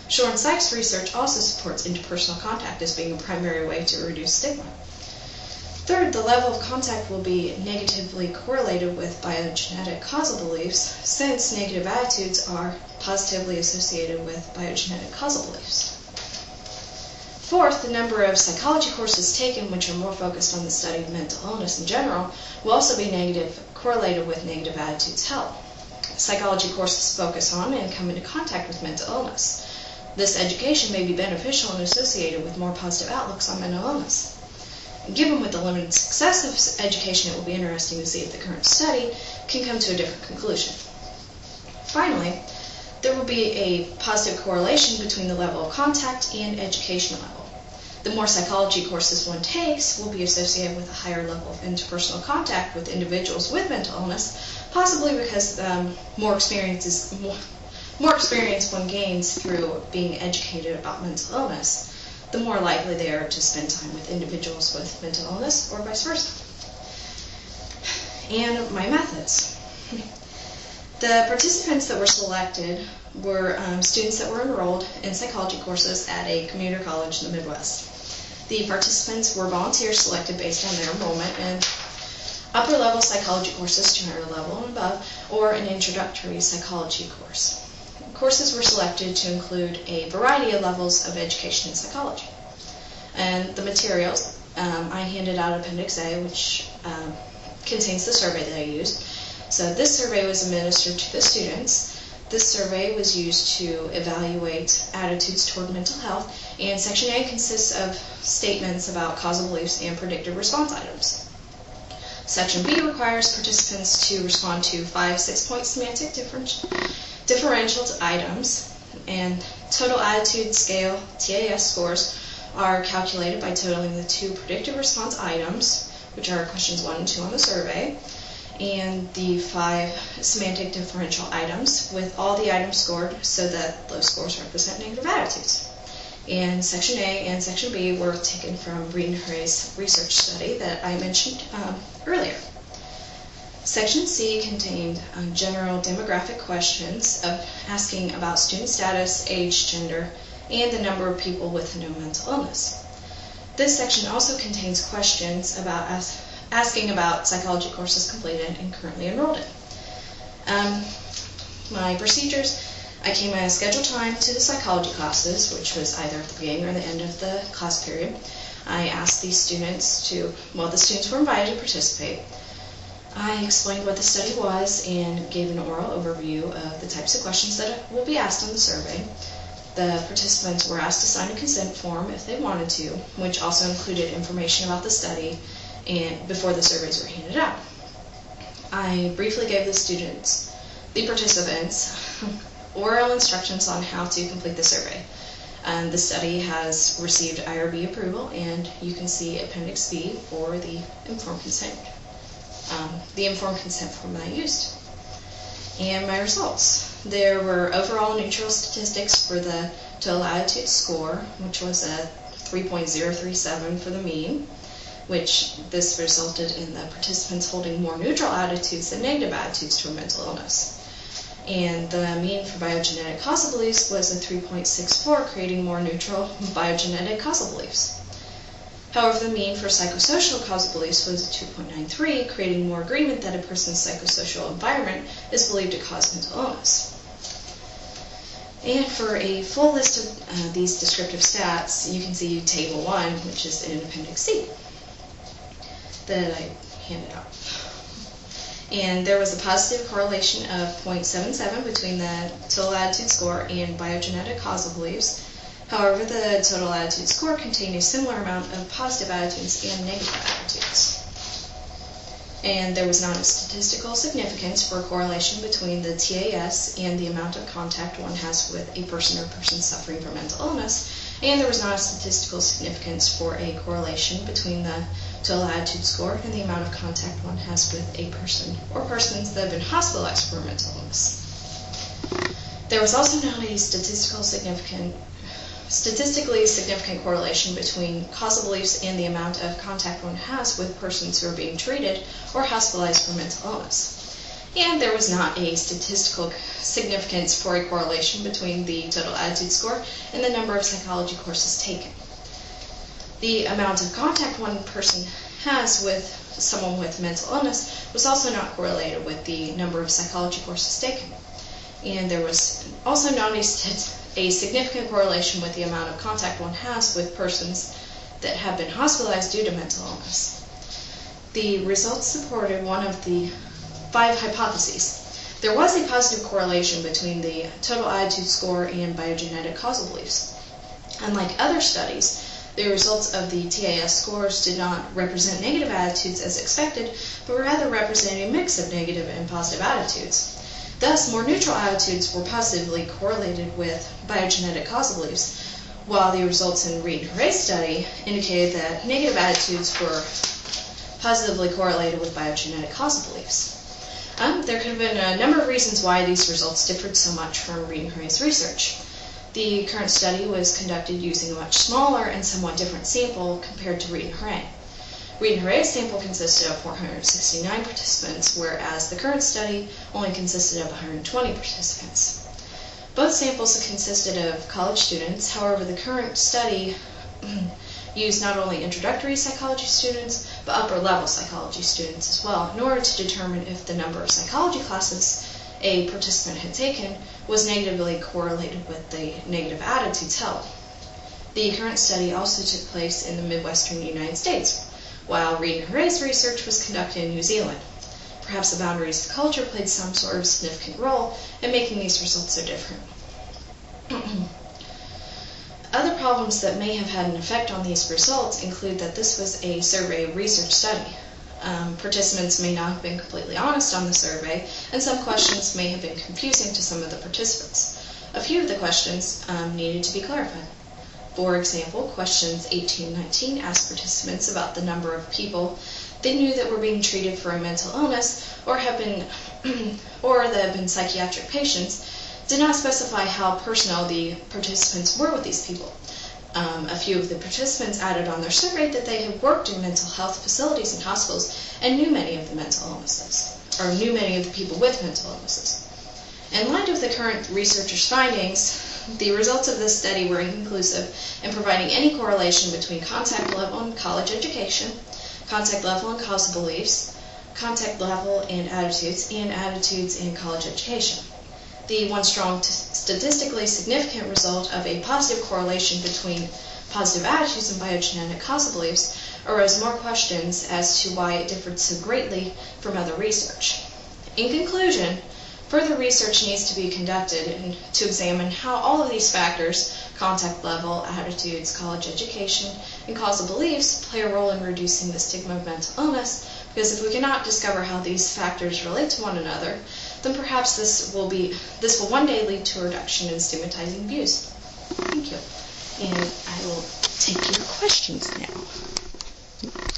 Shore and Sykes research also supports interpersonal contact as being a primary way to reduce stigma. Third, the level of contact will be negatively correlated with biogenetic causal beliefs, since negative attitudes are positively associated with biogenetic causal beliefs. Fourth, the number of psychology courses taken, which are more focused on the study of mental illness in general, will also be correlated with negative attitudes held. Psychology courses focus on and come into contact with mental illness. This education may be beneficial and associated with more positive outlooks on mental illness. Given with the limited success of education, it will be interesting to see if the current study can come to a different conclusion. Finally, there will be a positive correlation between the level of contact and education level. The more psychology courses one takes will be associated with a higher level of interpersonal contact with individuals with mental illness, possibly because more experience one gains through being educated about mental illness, the more likely they are to spend time with individuals with mental illness, or vice versa. And my methods. The participants that were selected were students that were enrolled in psychology courses at a community college in the Midwest. The participants were volunteers selected based on their enrollment in upper-level psychology courses, junior level and above, or an introductory psychology course. Courses were selected to include a variety of levels of education in psychology. And the materials, I handed out Appendix A, which contains the survey that I used. So this survey was administered to the students. This survey was used to evaluate attitudes toward mental health, and Section A consists of statements about causal beliefs and predictive response items. Section B requires participants to respond to 5 6-point semantic differential items, and total attitude scale TAS scores are calculated by totaling the 2 predictive response items, which are questions 1 and 2 on the survey, and the 5 semantic differential items, with all the items scored so that those scores represent negative attitudes. And Section A and Section B were taken from Reed and Hurray's research study that I mentioned earlier. Section C contained general demographic questions of asking about student status, age, gender, and the number of people with no mental illness. This section also contains questions about asking about psychology courses completed and currently enrolled in. My procedures: I came at a scheduled time to the psychology classes, which was either at the beginning or the end of the class period. I asked these students the students were invited to participate. I explained what the study was and gave an oral overview of the types of questions that will be asked on the survey. The participants were asked to sign a consent form if they wanted to, which also included information about the study and before the surveys were handed out. I briefly gave the participants, oral instructions on how to complete the survey. The study has received IRB approval, and you can see Appendix B for the informed consent form that I used. And my results. There were overall neutral statistics for the total attitude score, which was a 3.037 for the mean, which this resulted in the participants holding more neutral attitudes than negative attitudes toward mental illness. And the mean for biogenetic causal beliefs was a 3.64, creating more neutral biogenetic causal beliefs. However, the mean for psychosocial causal beliefs was 2.93, creating more agreement that a person's psychosocial environment is believed to cause mental illness. And for a full list of these descriptive stats, you can see Table 1, which is in Appendix C, that I handed out. And there was a positive correlation of 0.77 between the total attitude score and biogenetic causal beliefs. However, the total attitude score contained a similar amount of positive attitudes and negative attitudes. And there was not a statistical significance for a correlation between the TAS and the amount of contact one has with a person or persons suffering from mental illness. And there was not a statistical significance for a correlation between the total attitude score and the amount of contact one has with a person or persons that have been hospitalized for mental illness. There was also not a statistically significant correlation between causal beliefs and the amount of contact one has with persons who are being treated or hospitalized for mental illness. and there was not a statistical significance for a correlation between the total attitude score and the number of psychology courses taken. The amount of contact one person has with someone with mental illness was also not correlated with the number of psychology courses taken. And there was also not a significant correlation with the amount of contact one has with persons that have been hospitalized due to mental illness. The results supported one of the 5 hypotheses. There was a positive correlation between the total attitude score and biogenetic causal beliefs. Unlike other studies, the results of the TAS scores did not represent negative attitudes as expected, but rather represent a mix of negative and positive attitudes. Thus, more neutral attitudes were positively correlated with biogenetic causal beliefs, while the results in Reed and Horay's study indicated that negative attitudes were positively correlated with biogenetic causal beliefs. There could have been a number of reasons why these results differed so much from Reed and Horay's research. The current study was conducted using a much smaller and somewhat different sample compared to Reed and Horay. Reed and Horay's sample consisted of 469 participants, whereas the current study only consisted of 120 participants. Both samples consisted of college students. However, the current study used not only introductory psychology students, but upper-level psychology students as well, in order to determine if the number of psychology classes a participant had taken was negatively correlated with the negative attitudes held. The current study also took place in the Midwestern United States, while Reed and Horay's research was conducted in New Zealand. Perhaps the boundaries of culture played some sort of significant role in making these results so different. Other problems that may have had an effect on these results include that this was a survey research study. Participants may not have been completely honest on the survey, and some questions may have been confusing to some of the participants. A few of the questions needed to be clarified. For example, questions 18 and 19 asked participants about the number of people they knew that were being treated for a mental illness or that had been psychiatric patients, did not specify how personal the participants were with these people. A few of the participants added on their survey that they had worked in mental health facilities and hospitals and knew many of the mental illnesses, or knew many of the people with mental illnesses. In light of the current researchers' findings, the results of this study were inconclusive in providing any correlation between contact level and college education, contact level and causal beliefs, contact level and attitudes and college education. The one strong statistically significant result of a positive correlation between positive attitudes and biogenetic causal beliefs arose more questions as to why it differed so greatly from other research. In conclusion, further research needs to be conducted to examine how all of these factors, contact level, attitudes, college education, and causal beliefs, play a role in reducing the stigma of mental illness, because if we cannot discover how these factors relate to one another, then perhaps this will one day lead to a reduction in stigmatizing views. Thank you. And I will take your questions now.